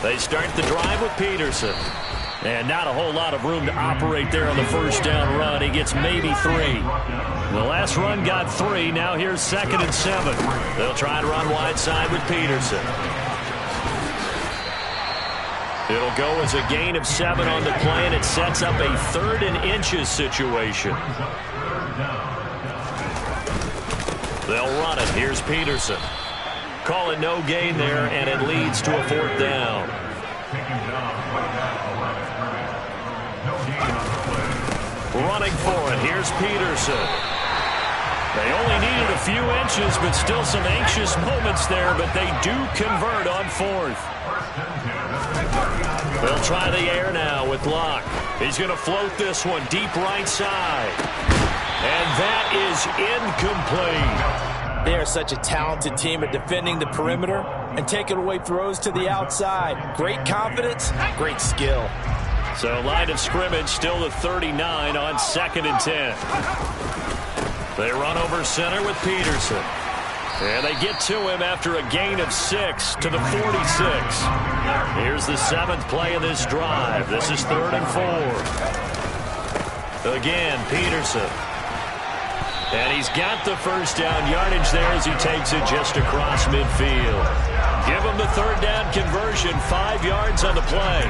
They start the drive with Peterson. And not a whole lot of room to operate there on the first down run. He gets maybe 3. The last run got 3. Now here's 2nd and 7. They'll try to run wide side with Peterson. It'll go as a gain of 7 on the play, and it sets up a 3rd and inches situation. They'll run it. Here's Peterson. Call it no gain there, and it leads to a 4th down. Running for it. Here's Peterson. They only needed a few inches, but still some anxious moments there, but they do convert on 4th. They'll try the air now with Locke. He's going to float this one deep right side. And that is incomplete. They are such a talented team at defending the perimeter and taking away throws to the outside. Great confidence, great skill. So line of scrimmage still the 39 on 2nd and 10. They run over center with Peterson. And they get to him after a gain of 6 to the 46. Here's the 7th play of this drive. This is 3rd and 4. Again, Peterson. And he's got the first down yardage there as he takes it just across midfield. Give him the 3rd down conversion, 5 yards on the play.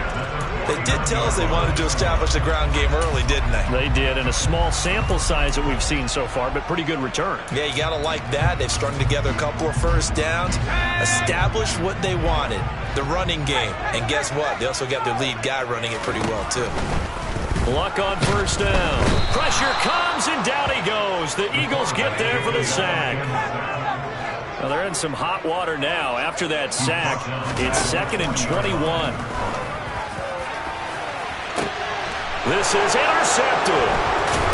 They did tell us they wanted to establish the ground game early, didn't they? They did, in a small sample size that we've seen so far, but pretty good return. Yeah, you got to like that. They've strung together a couple of first downs, established what they wanted, the running game. And guess what? They also got their lead guy running it pretty well, too. Luck on first down. Pressure comes, and down he goes. The Eagles get there for the sack. Well, they're in some hot water now. After that sack, it's 2nd and 21. This is intercepted.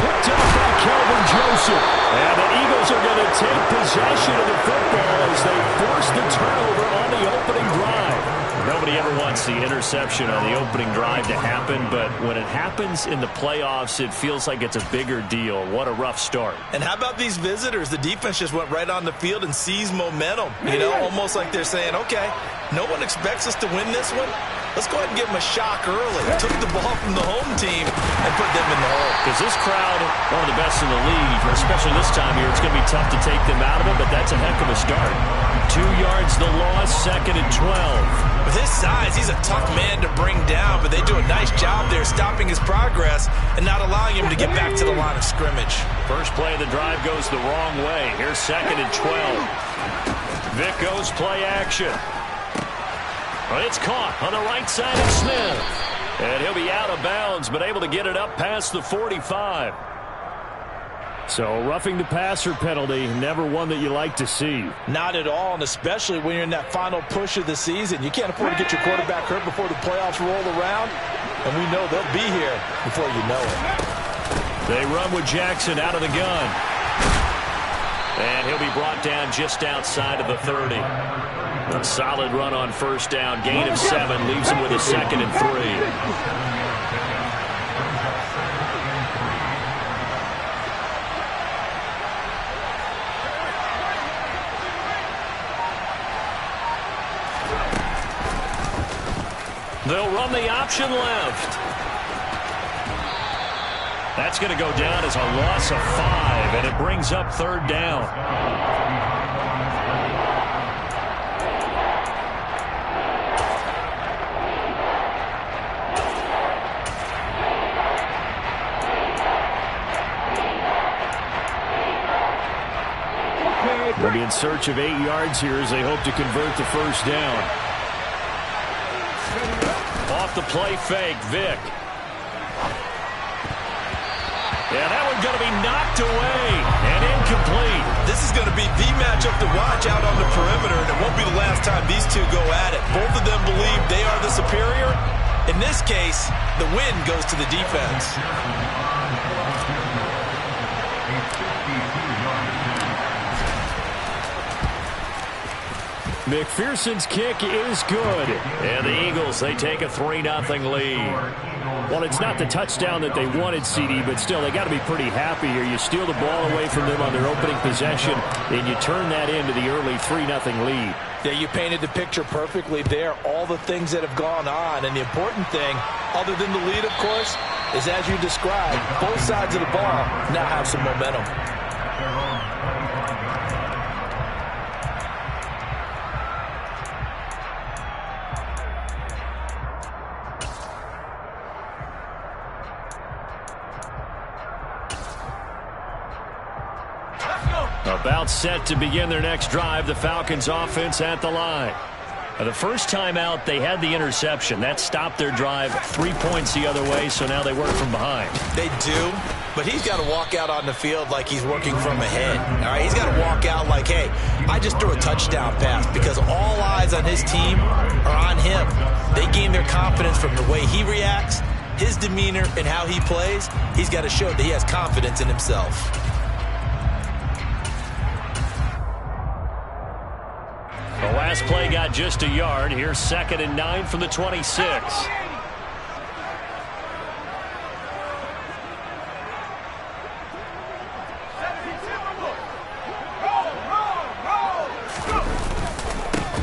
Picked up by Kelvin Joseph. And the Eagles are going to take possession of the football as they force the turnover on the opening drive. Nobody ever wants the interception on the opening drive to happen, but when it happens in the playoffs, it feels like it's a bigger deal. What a rough start. And how about these visitors? The defense just went right on the field and seized momentum. You know, almost like they're saying, okay, no one expects us to win this one. Let's go ahead and give them a shock early. Took the ball from the home team and put them in the hole. Because this crowd, one of the best in the league, especially this time of year, it's going to be tough to take them out of it, but that's a heck of a start. 2 yards the loss, 2nd and 12. With his size, he's a tough man to bring down, but they do a nice job there stopping his progress and not allowing him to get back to the line of scrimmage. First play of the drive goes the wrong way. Here's 2nd and 12. Vick goes play action. But it's caught on the right side of Smith. And he'll be out of bounds, but able to get it up past the 45. So roughing the passer penalty, never one that you like to see. Not at all, and especially when you're in that final push of the season. You can't afford to get your quarterback hurt before the playoffs roll around. And we know they'll be here before you know it. They run with Jackson out of the gun. And he'll be brought down just outside of the 30. A solid run on first down. Gain of 7 leaves him with a 2nd and 3. They'll run the option left. That's going to go down as a loss of 5, and it brings up 3rd down. They'll be in search of 8 yards here as they hope to convert the first down. Off the play fake, Vick. Yeah, that one's going to be knocked away and incomplete. This is going to be the matchup to watch out on the perimeter, and it won't be the last time these two go at it. Both of them believe they are the superior. In this case, the win goes to the defense. McPherson's kick is good. And the Eagles, they take a 3-0 lead. Well, it's not the touchdown that they wanted, CD, but still, they got to be pretty happy here. You steal the ball away from them on their opening possession, and you turn that into the early 3-0 lead. Yeah, you painted the picture perfectly there. All the things that have gone on, and the important thing, other than the lead, of course, is as you described, both sides of the ball now have some momentum. About set to begin their next drive, the Falcons offense at the line. The first time out, they had the interception. That stopped their drive 3 points the other way, so now they work from behind. They do, but he's got to walk out on the field like he's working from ahead. All right, he's got to walk out like, hey, I just threw a touchdown pass, because all eyes on his team are on him. They gain their confidence from the way he reacts, his demeanor, and how he plays. He's got to show that he has confidence in himself. The last play got just a yard. Here's 2nd and 9 from the 26.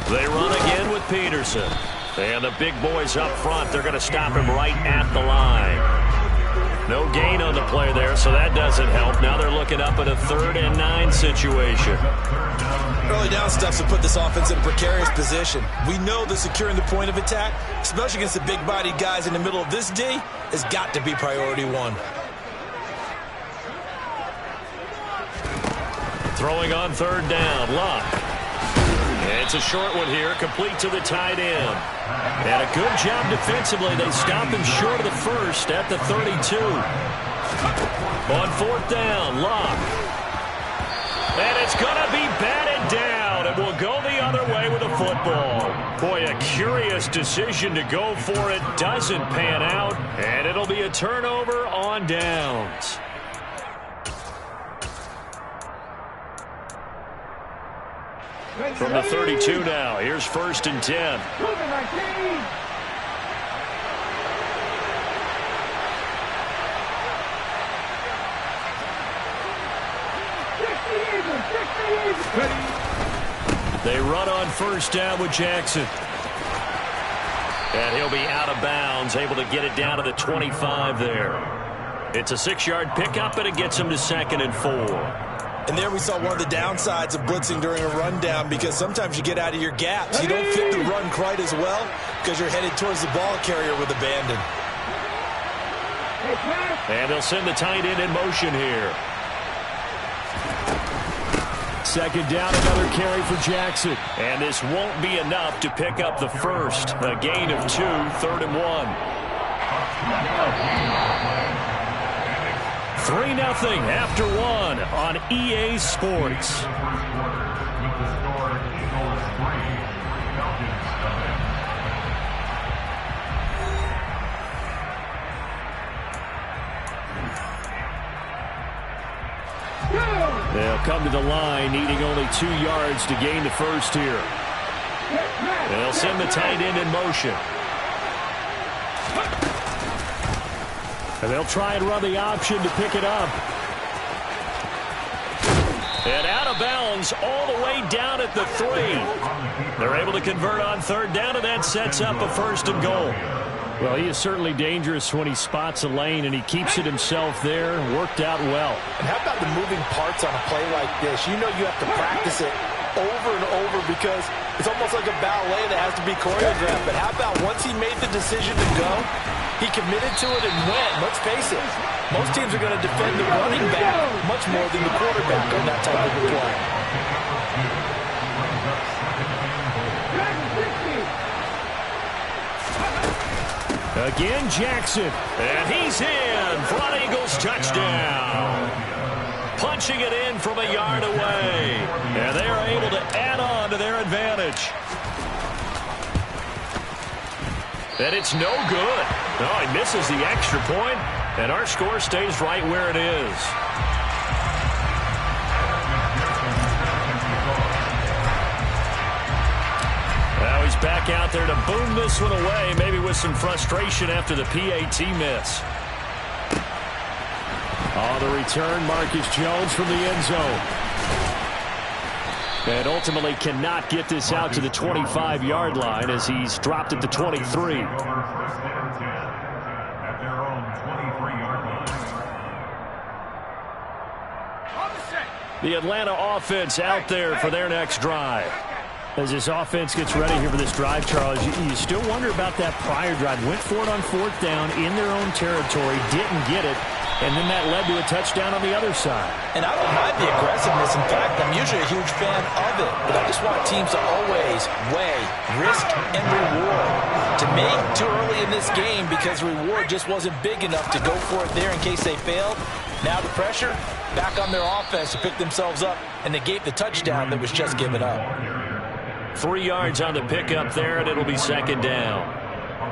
They run again with Peterson. And the big boys up front, they're going to stop him right at the line. No gain on the play there, so that doesn't help. Now they're looking up at a 3rd and 9 situation. Early down stuff to put this offense in a precarious position. We know that securing the point of attack, especially against the big-bodied guys in the middle of this D, has got to be priority one. Throwing on 3rd down, Luck. It's a short one here, complete to the tight end. And a good job defensively. They stop him short of the first at the 32. On 4th down, Luck. And it's going to be batted down, and will go the other way with the football. Boy, a curious decision to go for it. Doesn't pan out, and it'll be a turnover on downs. From the 32 now, here's 1st and 10. They run on 1st down with Jackson. And he'll be out of bounds, able to get it down to the 25 there. It's a 6-yard pickup, and it gets him to 2nd and 4. And there we saw one of the downsides of blitzing during a rundown, because sometimes you get out of your gaps. You don't fit the run quite as well because you're headed towards the ball carrier with abandon. And they'll send the tight end in motion here. 2nd down, another carry for Jackson. And this won't be enough to pick up the first. A gain of 2, 3rd and 1. 3-0 after 1 on EA Sports. They'll come to the line, needing only 2 yards to gain the first here. They'll send the tight end in motion. And they'll try and run the option to pick it up. And out of bounds all the way down at the 3. They're able to convert on 3rd down, and that sets up a 1st and goal. Well, he is certainly dangerous when he spots a lane, and he keeps it himself there. Worked out well. And how about the moving parts on a play like this? You know you have to practice it over and over, because it's almost like a ballet that has to be choreographed. But how about once he made the decision to go, he committed to it and went. Let's face it, most teams are going to defend the running back much more than the quarterback on that type of a play. Again, Jackson. And he's in for an Eagles touchdown. Punching it in from a yard away. And they are able to add on to their advantage. And it's no good. No, he misses the extra point, and our score stays right where it is. back out there to boom this one away, maybe with some frustration after the PAT miss. On the return, Marcus Jones from the end zone. And ultimately cannot get this out to the 25-yard line as he's dropped at the 23. The Atlanta offense out there for their next drive. As this offense gets ready here for this drive, Charles, you still wonder about that prior drive. Went for it on 4th down in their own territory, didn't get it, and then that led to a touchdown on the other side. And I don't mind the aggressiveness. In fact, I'm usually a huge fan of it. But I just want teams to always weigh risk and reward. To me, too early in this game because the reward just wasn't big enough to go for it there in case they failed. Now the pressure back on their offense to pick themselves up and negate the touchdown that was just given up. 3 yards on the pickup there, and it'll be 2nd down.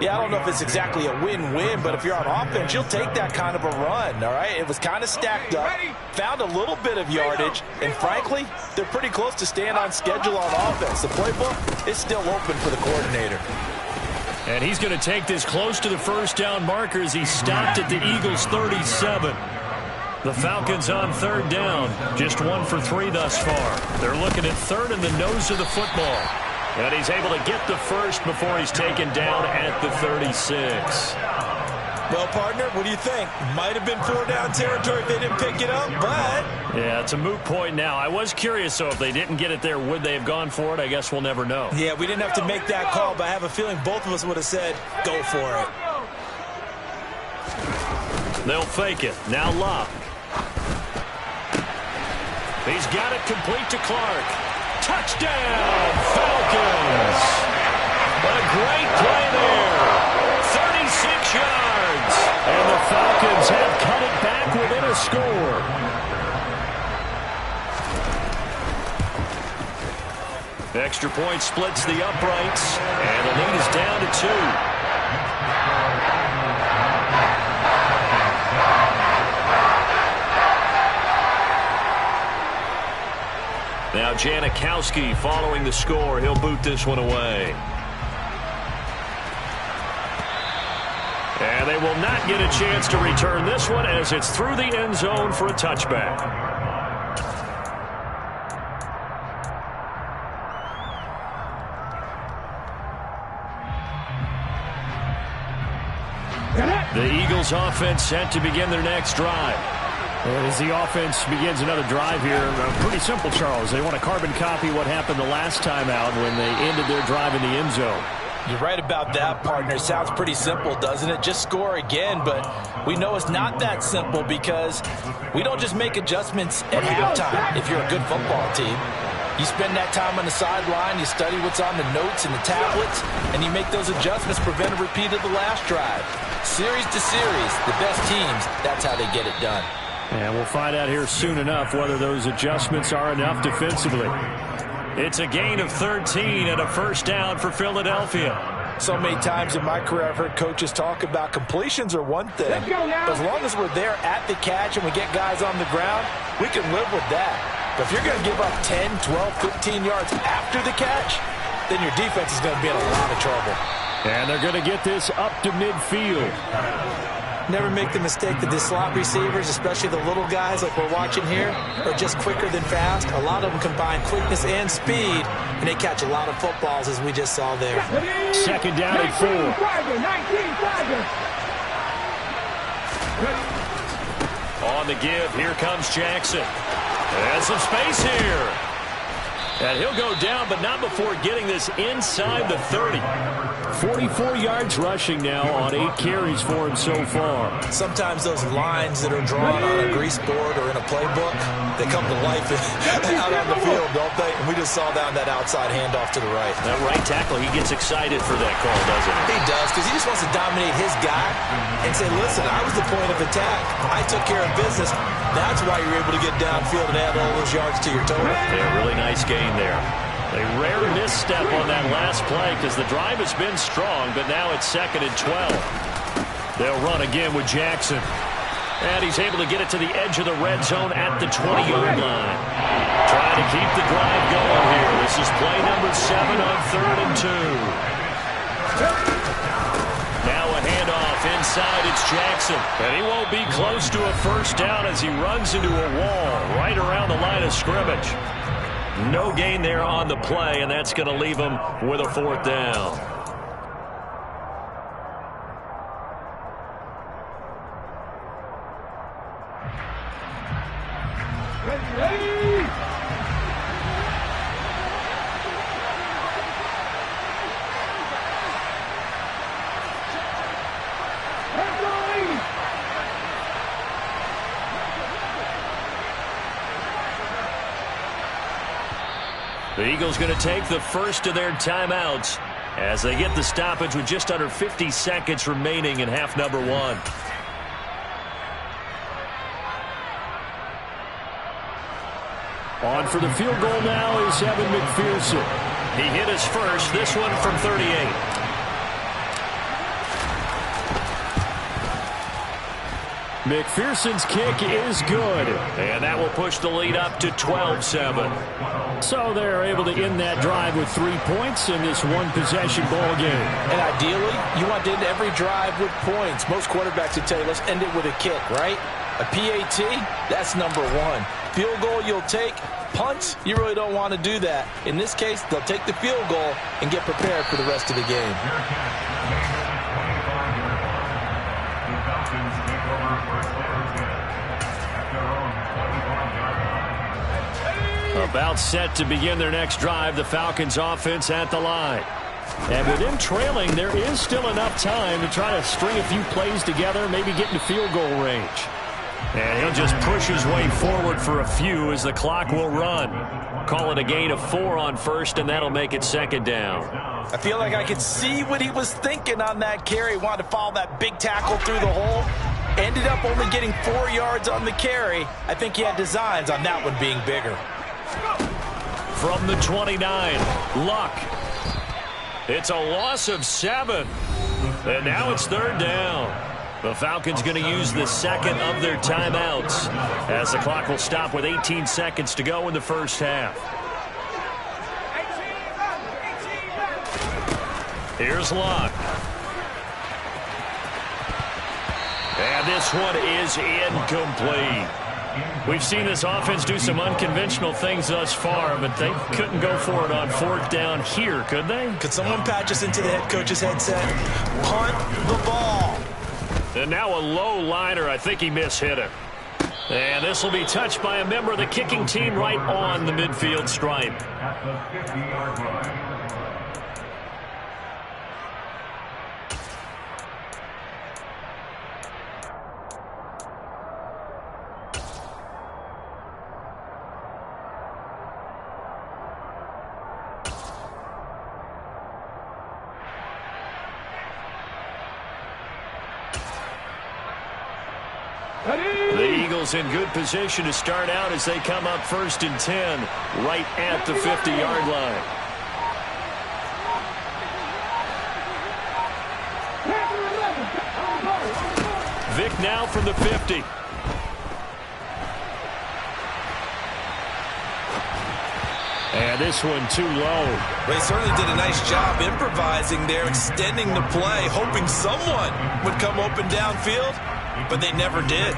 Yeah, I don't know if it's exactly a win-win, but if you're on offense, you'll take that kind of a run, all right? It was kind of stacked up, found a little bit of yardage, and frankly, they're pretty close to staying on schedule on offense. The playbook is still open for the coordinator. And he's going to take this close to the 1st down marker as he stopped at the Eagles' 37. The Falcons on 3rd down, just 1 for 3 thus far. They're looking at 3rd in the nose of the football. And he's able to get the first before he's taken down at the 36. Well, partner, what do you think? Might have been 4-down territory if they didn't pick it up, but... Yeah, it's a moot point now. I was curious, so if they didn't get it there, would they have gone for it? I guess we'll never know. Yeah, we didn't have to make that call, but I have a feeling both of us would have said, go for it. They'll fake it. Now Love. He's got it complete to Clark. Touchdown, Falcons! A great play there. 36 yards. And the Falcons have cut it back within a score. Extra point splits the uprights. And the lead is down to 2. Now Janikowski following the score. He'll boot this one away. And they will not get a chance to return this one as it's through the end zone for a touchback. The Eagles offense set to begin their next drive. As the offense begins another drive here, pretty simple, Charles. They want to carbon copy what happened the last time out when they ended their drive in the end zone. You're right about that, partner. Sounds pretty simple, doesn't it? Just score again, but we know it's not that simple because we don't just make adjustments at halftime if you're a good football team. You spend that time on the sideline, you study what's on the notes and the tablets, and you make those adjustments, prevent a repeat of the last drive. Series to series, the best teams, that's how they get it done. And we'll find out here soon enough whether those adjustments are enough defensively. It's a gain of 13 and a 1st down for Philadelphia. So many times in my career I've heard coaches talk about completions are one thing. But as long as we're there at the catch and we get guys on the ground, we can live with that. But if you're going to give up 10, 12, 15 yards after the catch, then your defense is going to be in a lot of trouble. And they're going to get this up to midfield. Never make the mistake that the slot receivers, especially the little guys like we're watching here, are just quicker than fast. A lot of them combine quickness and speed, and they catch a lot of footballs, as we just saw there. 2nd down and 4. On the give, here comes Jackson. And some space here. And he'll go down, but not before getting this inside the 30. 44 yards rushing now on 8 carries for him so far. Sometimes those lines that are drawn on a grease board or in a playbook, they come to life out on the field, don't they? And we just saw that outside handoff to the right. That right tackle, he gets excited for that call, doesn't he? He does, because he just wants to dominate his guy and say, listen, I was the point of attack. I took care of business. That's why you're able to get downfield and add all those yards to your total. Yeah, really nice gain there. A rare misstep on that last play because the drive has been strong, but now it's 2nd and 12. They'll run again with Jackson. And he's able to get it to the edge of the red zone at the 20-yard line. Trying to keep the drive going here. This is play number 7 on 3rd and 2. Now a handoff inside. It's Jackson. And he won't be close to a first down as he runs into a wall right around the line of scrimmage. No gain there on the play, and that's going to leave him with a 4th down. The Eagles going to take the first of their timeouts as they get the stoppage with just under 50 seconds remaining in half number 1. On for the field goal now is Evan McPherson. He hit his first, this one from 38. McPherson's kick is good, and that will push the lead up to 12-7. So they're able to end that drive with 3 points in this one-possession ball game. And ideally, you want to end every drive with points. Most quarterbacks would tell you, let's end it with a kick, right? A PAT, that's number 1. Field goal you'll take. Punts, you really don't want to do that. In this case, they'll take the field goal and get prepared for the rest of the game. About set to begin their next drive, the Falcons offense at the line. And with them trailing, there is still enough time to try to string a few plays together, maybe get into field goal range. And he'll just push his way forward for a few as the clock will run. Call it a gain of 4 on first, and that'll make it 2nd down. I feel like I could see what he was thinking on that carry. Wanted to follow that big tackle through the hole. Ended up only getting 4 yards on the carry. I think he had designs on that one being bigger. From the 29, Luck. It's a loss of 7. And now it's 3rd down. The Falcons going to use the second of their timeouts as the clock will stop with 18 seconds to go in the first half. Here's Luck. And this one is incomplete. We've seen this offense do some unconventional things thus far, but they couldn't go for it on 4th down here, could they? Could someone patch us into the head coach's headset? Punt the ball. And now a low liner. I think he mishit it. And this will be touched by a member of the kicking team right on the midfield stripe. At the 50-yard line. The Eagles in good position to start out as they come up 1st and 10 right at the 50-yard line. Vic now from the 50. And this one too low. They certainly did a nice job improvising there, extending the play, hoping someone would come open downfield, but they never did.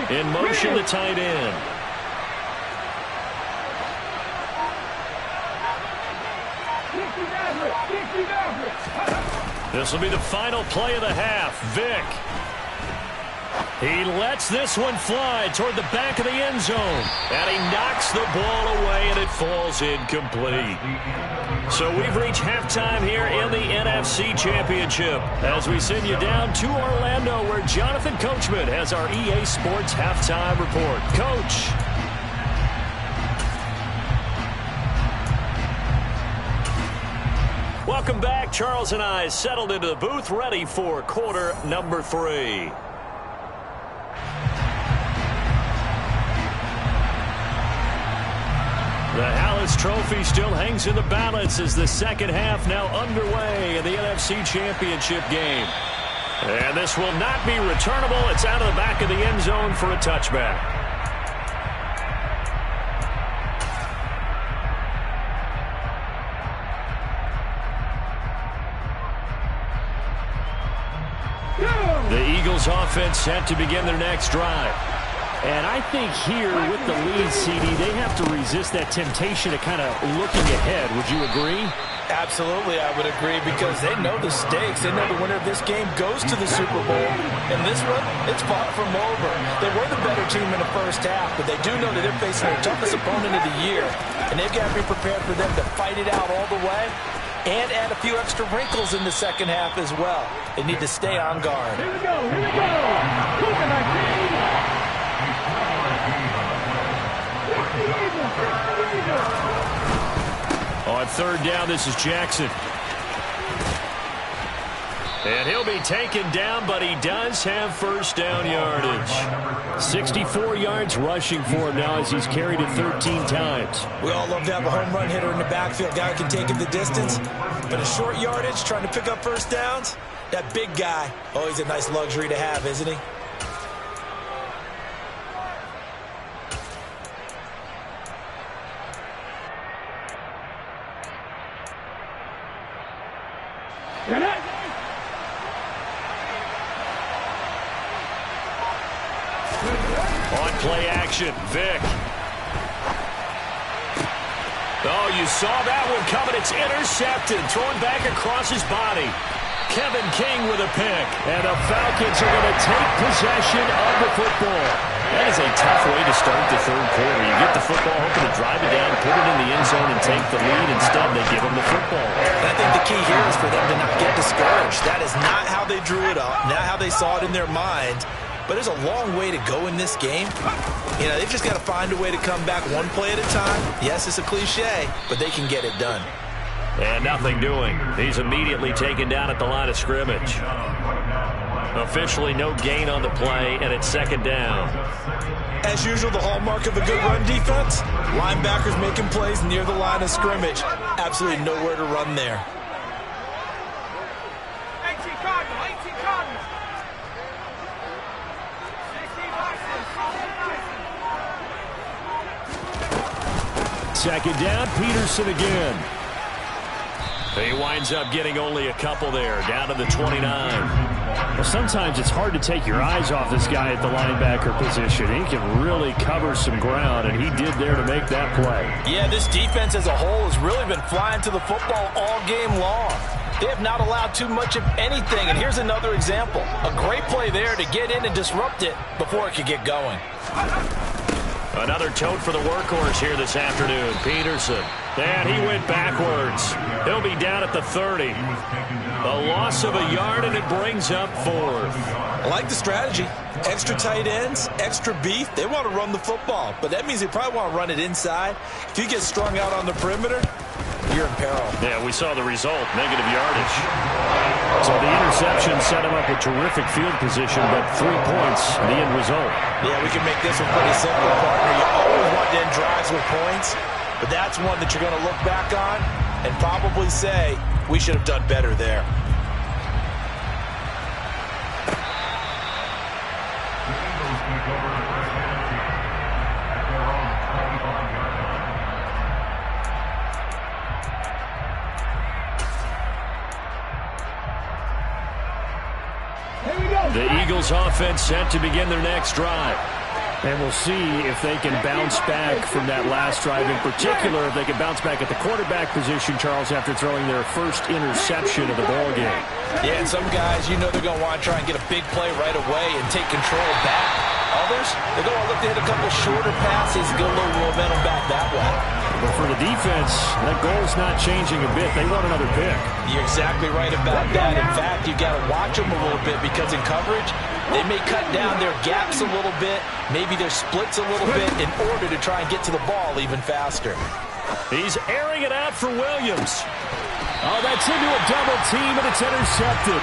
In motion, the tight end. This will be the final play of the half. Vic. He lets this one fly toward the back of the end zone. And he knocks the ball away, and it falls incomplete. So we've reached halftime here in the NFC Championship as we send you down to Orlando, where Jonathan Coachman has our EA Sports Halftime Report. Coach. Welcome back. Charles and I settled into the booth, ready for quarter number 3. The Hallis Trophy still hangs in the balance as the second half now underway in the NFC Championship game. And this will not be returnable. It's out of the back of the end zone for a touchback. The Eagles offense set to begin their next drive. And I think here with the lead, CD, they have to resist that temptation of kind of looking ahead. Would you agree? Absolutely, I would agree, because they know the stakes. They know the winner of this game goes to the Super Bowl. And this one, it's far from over. They were the better team in the first half, but they do know that they're facing their toughest opponent of the year. And they've got to be prepared for them to fight it out all the way and add a few extra wrinkles in the second half as well. They need to stay on guard. Here we go, here we go. On third down, this is Jackson. And he'll be taken down, but he does have first down yardage. 64 yards rushing for him now as he's carried it 13 times. We all love to have a home run hitter in the backfield, guy who can take it the distance. But a short yardage, trying to pick up first downs, that big guy, always a nice luxury to have, isn't he? On play action, Vic. Oh, you saw that one coming. It's intercepted. Thrown back across his body. Kevin King with a pick. And the Falcons are going to take possession of the football. That is a tough way to start the third quarter. You get the football, hoping to drive it down, put it in the end zone, and take the lead. Instead, they give them the football. And I think the key here is for them to not get discouraged. That is not how they drew it up, not how they saw it in their mind. But there's a long way to go in this game. You know, they've just got to find a way to come back one play at a time. Yes, it's a cliche, but they can get it done. And nothing doing. He's immediately taken down at the line of scrimmage. Officially no gain on the play, and it's second down. As usual, the hallmark of a good run defense, linebackers making plays near the line of scrimmage. Absolutely nowhere to run there. Second down, Peterson again. He winds up getting only a couple there, down to the 29. Well, sometimes it's hard to take your eyes off this guy at the linebacker position. He can really cover some ground, and he did there to make that play. Yeah, this defense as a whole has really been flying to the football all game long. They have not allowed too much of anything, and here's another example. A great play there to get in and disrupt it before it could get going. Another tote for the workhorse here this afternoon, Peterson. And he went backwards. He'll be down at the 30. A loss of a yard, and it brings up fourth. I like the strategy. Extra tight ends, extra beef. They want to run the football, but that means they probably want to run it inside. If you get strung out on the perimeter, you're in peril. Yeah, we saw the result, negative yardage. So the interception set him up with terrific field position, but 3 points, the end result. Yeah, we can make this one pretty simple, partner. You always want to end drives with points, but that's one that you're going to look back on and probably say, we should have done better there. The Eagles offense set to begin their next drive. And we'll see if they can bounce back from that last drive. In particular, if they can bounce back at the quarterback position, Charles, after throwing their first interception of the ballgame. Yeah, and some guys, you know they're going to want to try and get a big play right away and take control back. Others, they're going to look to hit a couple shorter passes, get a little momentum back that way. But for the defense, that goal's not changing a bit. They want another pick. You're exactly right about that. In fact, you've got to watch them a little bit because in coverage, they may cut down their gaps a little bit, maybe their splits a little bit in order to try and get to the ball even faster. He's airing it out for Williams. Oh, that's into a double team, and it's intercepted.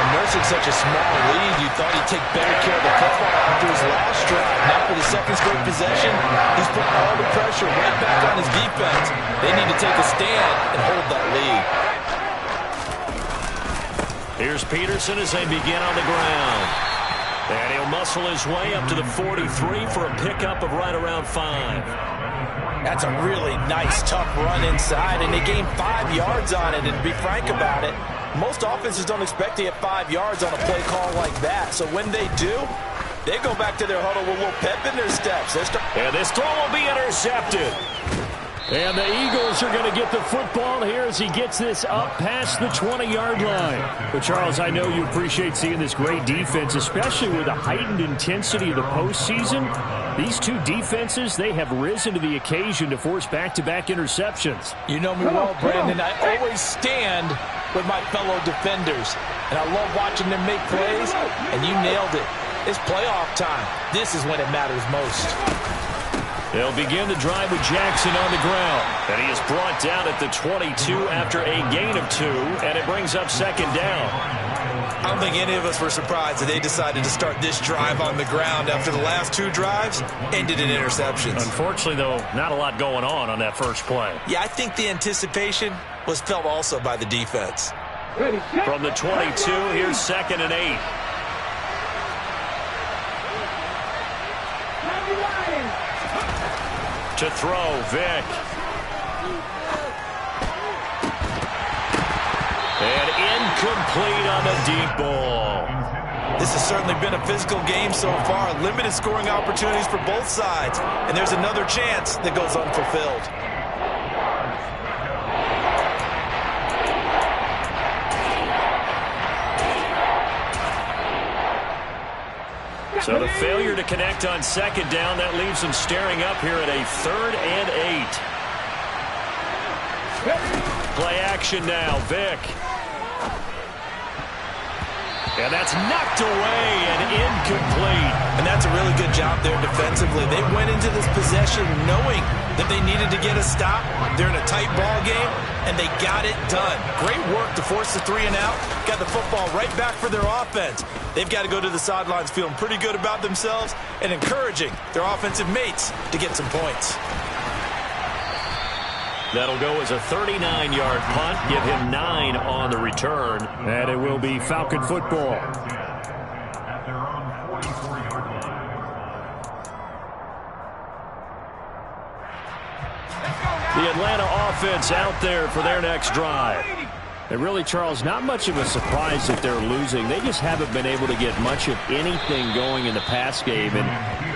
And nursing such a small lead, you thought he'd take better care of the football after his last drive. Now for the second straight possession, he's put all the pressure right back on his defense. They need to take a stand and hold that lead. Here's Peterson as they begin on the ground. And he'll muscle his way up to the 43 for a pickup of right around 5. That's a really nice, tough run inside, and they gained 5 yards on it. And to be frank about it, most offenses don't expect to get 5 yards on a play call like that. So when they do, they go back to their huddle with a little pep in their steps. And this throw will be intercepted. And the Eagles are going to get the football here as he gets this up past the 20-yard line. But, Charles, I know you appreciate seeing this great defense, especially with the heightened intensity of the postseason. These two defenses, they have risen to the occasion to force back-to-back interceptions. You know me well, Brandon. I always stand with my fellow defenders. And I love watching them make plays, and you nailed it. It's playoff time. This is when it matters most. They'll begin the drive with Jackson on the ground. And he is brought down at the 22 after a gain of 2, and it brings up second down. I don't think any of us were surprised that they decided to start this drive on the ground after the last 2 drives ended in interceptions. Unfortunately, though, not a lot going on that first play. Yeah, I think the anticipation was felt also by the defense. From the 22, here's 2nd and 8. To throw, Vick. And incomplete on the deep ball. This has certainly been a physical game so far. Limited scoring opportunities for both sides. And there's another chance that goes unfulfilled. So the failure to connect on 2nd down, that leaves them staring up here at a 3rd and 8. Play action now, Vick. And that's knocked away and incomplete. And that's a really good job there defensively. They went into this possession knowing that they needed to get a stop. They're in a tight ball game, and they got it done. Great work to force the 3 and out. Got the football right back for their offense. They've got to go to the sidelines feeling pretty good about themselves and encouraging their offensive mates to get some points. That'll go as a 39-yard punt. Give him 9 on the return. And it will be Falcon football. At their own 44-yard line. The Atlanta offense out there for their next drive. And really, Charles, not much of a surprise that they're losing. They just haven't been able to get much of anything going in the pass game. And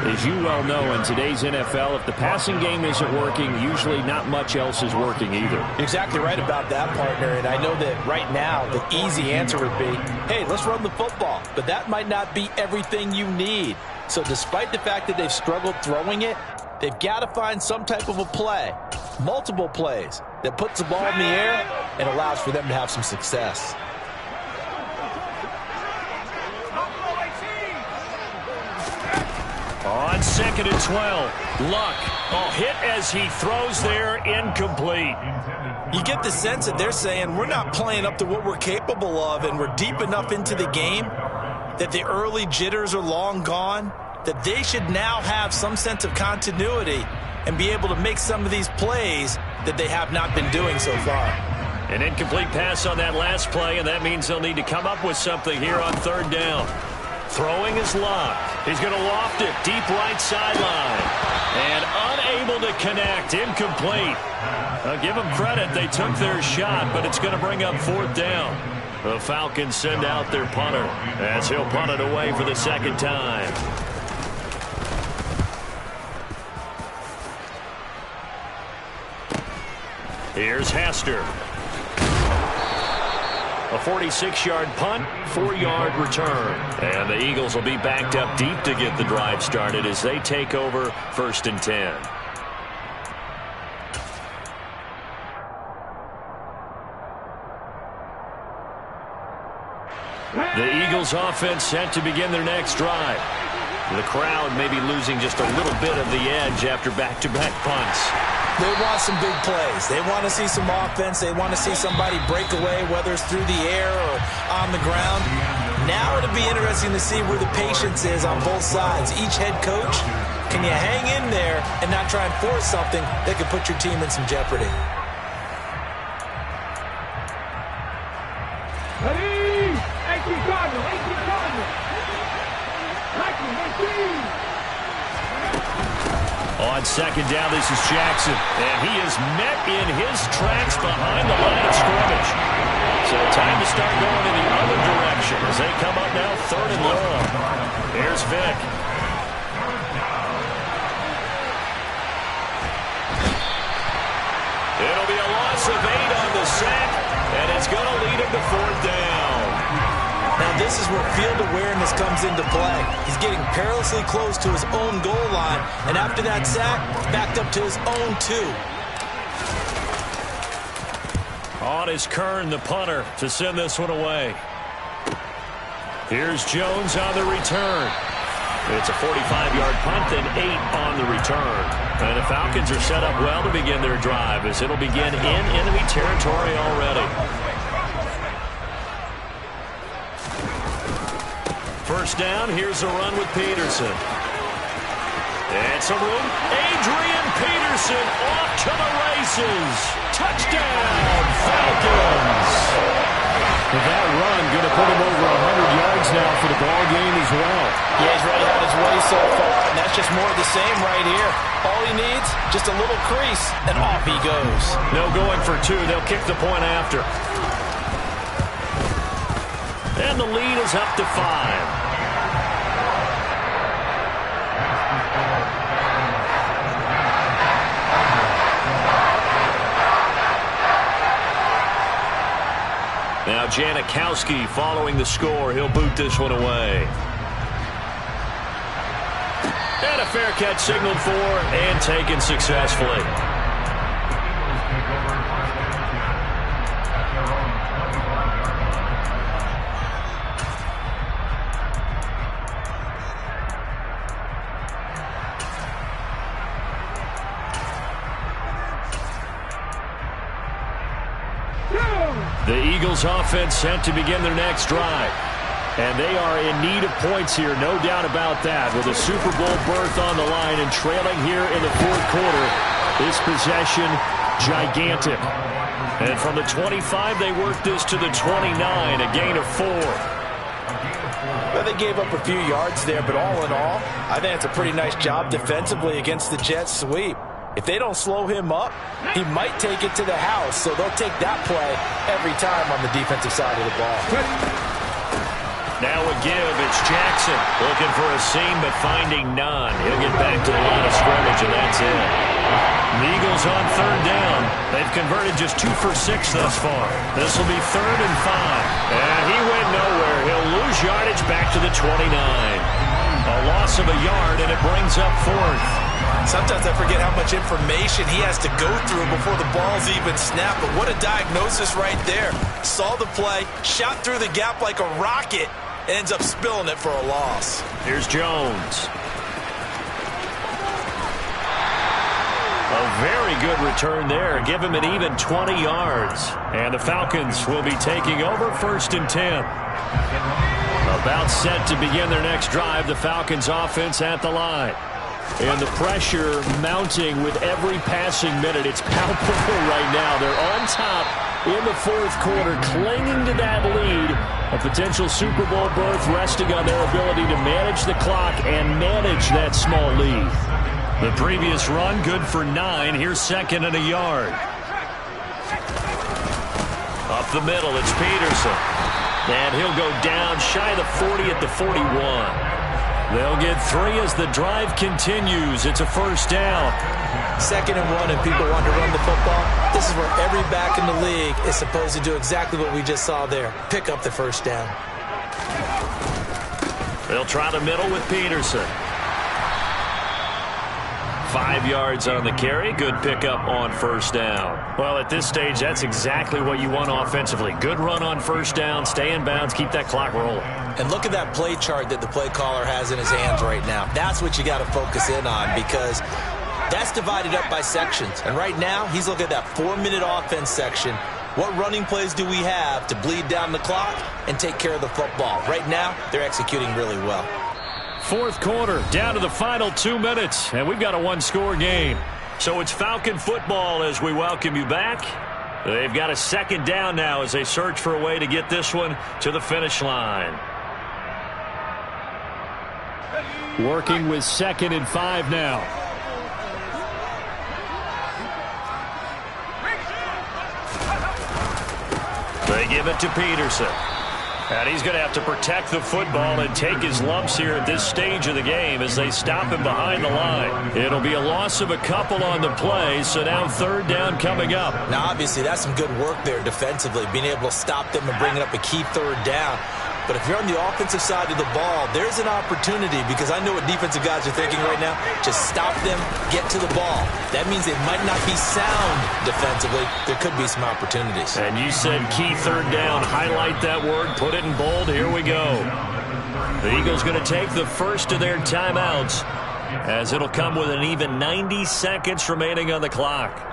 as you well know, in today's NFL, if the passing game isn't working, usually not much else is working either. You're exactly right about that, partner. And I know that right now the easy answer would be, hey, let's run the football. But that might not be everything you need. So despite the fact that they've struggled throwing it, they've got to find some type of a play, multiple plays, that puts the ball in the air and allows for them to have some success. On 2nd and 12, Luck. Hit as he throws there, incomplete. You get the sense that they're saying we're not playing up to what we're capable of, and we're deep enough into the game that the early jitters are long gone, that they should now have some sense of continuity and be able to make some of these plays that they have not been doing so far. An incomplete pass on that last play, and that means they'll need to come up with something here on 3rd down. Throwing is Luck. He's going to loft it deep right sideline. And unable to connect. Incomplete. Give them credit. They took their shot, but it's going to bring up 4th down. The Falcons send out their punter as he'll punt it away for the 2nd time. Here's Hester. A 46-yard punt, 4-yard return. And the Eagles will be backed up deep to get the drive started as they take over 1st and 10. The Eagles offense set to begin their next drive. The crowd may be losing just a little bit of the edge after back-to-back punts. They want some big plays. They want to see some offense. They want to see somebody break away, whether it's through the air or on the ground. Now it'll be interesting to see where the patience is on both sides. Each head coach, can you hang in there and not try and force something that could put your team in some jeopardy? Ready? 18 Cardinal, 18 Cardinal. On second down, this is Jackson. And he is met in his tracks behind the line of scrimmage. So time to start going in the other direction as they come up now 3rd and long. Here's Vick. It'll be a loss of 8 on the sack, and it's going to lead him to 4th down. Now this is where field awareness comes into play. He's getting perilously close to his own goal line, and after that sack, backed up to his own 2. On is Kern, the punter, to send this one away. Here's Jones on the return. It's a 45-yard punt and 8 on the return. And the Falcons are set up well to begin their drive as it'll begin in enemy territory already. First down, here's a run with Peterson. And some room. Adrian Peterson off to the races. Touchdown, Falcons. That run going to put him over 100 yards now for the ball game as well. Yeah, he's already had his way so far, and that's just more of the same right here. All he needs, just a little crease, and off he goes. No going for 2. They'll kick the point after. And the lead is up to 5. Now Janikowski following the score. He'll boot this one away. And a fair catch signaled for and taken successfully. The Eagles offense set to begin their next drive. And they are in need of points here, no doubt about that. With a Super Bowl berth on the line and trailing here in the 4th quarter, this possession gigantic. And from the 25, they work this to the 29, a gain of 4. Well, they gave up a few yards there, but all in all, I think it's a pretty nice job defensively against the Jets sweep. If they don't slow him up, he might take it to the house, so they'll take that play every time on the defensive side of the ball. Now a give, it's Jackson looking for a seam but finding none. He'll get back to the line of scrimmage, and that's it. The Eagles on 3rd down. They've converted just 2 for 6 thus far. This will be 3rd and 5. And he went nowhere. He'll lose yardage back to the 29. A loss of a yard, and it brings up 4th. Sometimes I forget how much information he has to go through before the ball's even snapped. But what a diagnosis right there. Saw the play, shot through the gap like a rocket, and ends up spilling it for a loss. Here's Jones. A very good return there. Give him an even 20 yards. And the Falcons will be taking over 1st and 10. About set to begin their next drive. The Falcons offense at the line. And the pressure mounting with every passing minute. It's palpable right now. They're on top in the 4th quarter, clinging to that lead. A potential Super Bowl berth resting on their ability to manage the clock and manage that small lead. The previous run, good for 9. Here's 2nd and a yard. Up the middle, it's Peterson. And he'll go down shy of the 40 at the 41. They'll get 3 as the drive continues. It's a 1st down. 2nd and 1, and people want to run the football. This is where every back in the league is supposed to do exactly what we just saw there. Pick up the 1st down. They'll try the middle with Peterson. 5 yards on the carry. Good pickup on first down. Well, at this stage, that's exactly what you want offensively. Good run on first down, stay in bounds, keep that clock rolling. And look at that play chart that the play caller has in his hands right now. That's what you got to focus in on, because that's divided up by sections. And right now, he's looking at that 4-minute offense section. What running plays do we have to bleed down the clock and take care of the football? Right now, they're executing really well. Fourth quarter, down to the final 2 minutes, and we've got a one-score game. So it's Falcon football as we welcome you back. They've got a second down now as they search for a way to get this one to the finish line. Working with 2nd and 5 now. They give it to Peterson. And he's going to have to protect the football and take his lumps here at this stage of the game as they stop him behind the line. It'll be a loss of a couple on the play, so now 3rd down coming up. Now, obviously, that's some good work there defensively, being able to stop them and bringing up a key 3rd down. But if you're on the offensive side of the ball, there's an opportunity, because I know what defensive guys are thinking right now. Just stop them, get to the ball. That means they might not be sound defensively. There could be some opportunities. And you said key 3rd down. Highlight that word. Put it in bold. Here we go. The Eagles going to take the first of their timeouts, as it'll come with an even 90 seconds remaining on the clock.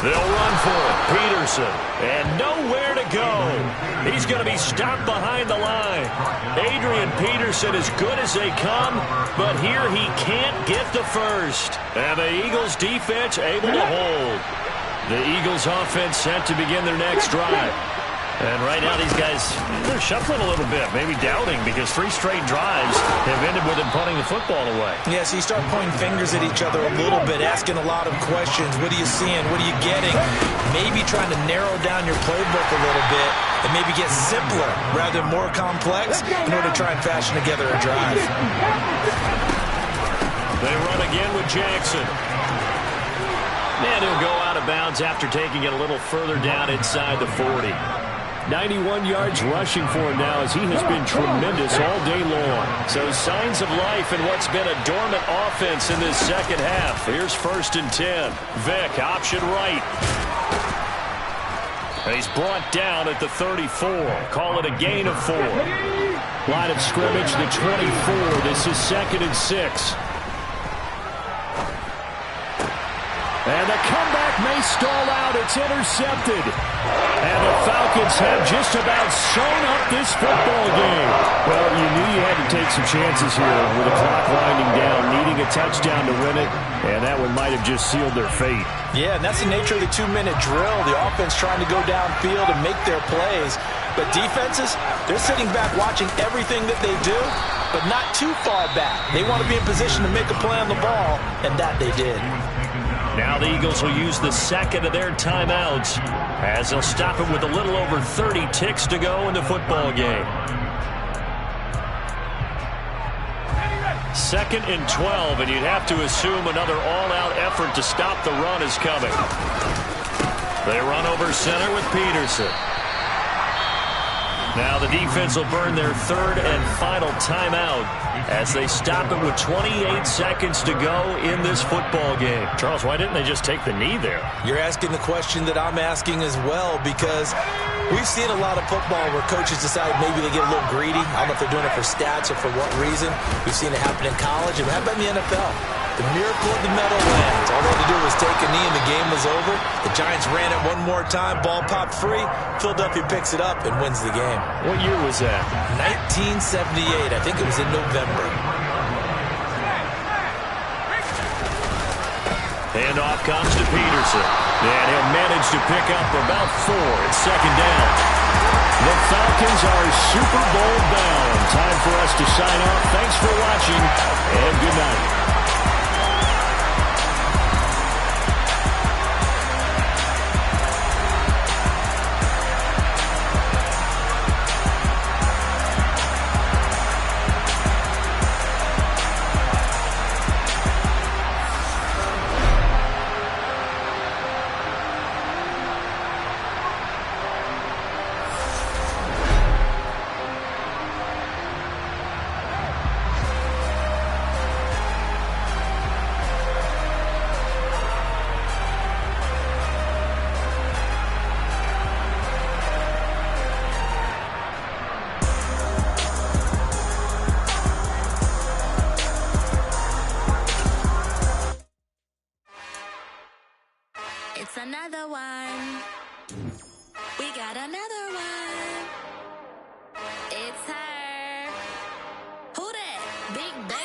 They'll run for it. Peterson. And nowhere to go. He's going to be stopped behind the line. Adrian Peterson as good as they come, but here he can't get the first. And the Eagles defense able to hold. The Eagles offense set to begin their next drive. And right now these guys, they're shuffling a little bit, maybe doubting, because 3 straight drives have ended with them punting the football away. Yeah, so you start pointing fingers at each other a little bit, asking a lot of questions. What are you seeing? What are you getting? Maybe trying to narrow down your playbook a little bit and maybe get simpler rather than more complex in order to try and fashion together a drive. They run again with Jackson. And he'll go out of bounds after taking it a little further down inside the 40. 91 yards rushing for him now, as he has been tremendous all day long. So signs of life in what's been a dormant offense in this second half. Here's 1st and 10. Vick, option right. And he's brought down at the 34. Call it a gain of 4. Line of scrimmage, the 24. This is 2nd and 6. And the comeback may stall out. It's intercepted. And the Falcons have just about sewn up this football game. Well, you knew you had to take some chances here with the clock winding down, needing a touchdown to win it, and that one might have just sealed their fate. Yeah, and that's the nature of the 2-minute drill. The offense trying to go downfield and make their plays. But defenses, they're sitting back watching everything that they do, but not too far back. They want to be in position to make a play on the ball, and that they did. Now the Eagles will use the 2nd of their timeouts, as they'll stop it with a little over 30 ticks to go in the football game. 2nd and 12, and you'd have to assume another all-out effort to stop the run is coming. They run over center with Peterson. Now the defense will burn their 3rd and final timeout as they stop it with 28 seconds to go in this football game. Charles, why didn't they just take the knee there? You're asking the question that I'm asking as well, because we've seen a lot of football where coaches decide maybe they get a little greedy. I don't know if they're doing it for stats or for what reason. We've seen it happen in college, and how about in the NFL? The miracle of the Meadowlands. All they had to do was take a knee and the game was over. The Giants ran it one more time. Ball popped free. Philadelphia picks it up and wins the game. What year was that? 1978. I think it was in November. Handoff comes to Peterson. And he'll manage to pick up about 4. It's 2nd down. The Falcons are Super Bowl bound. Time for us to sign off. Thanks for watching, and good night. It's another one. We got another one. It's her. Who that? Big Baby.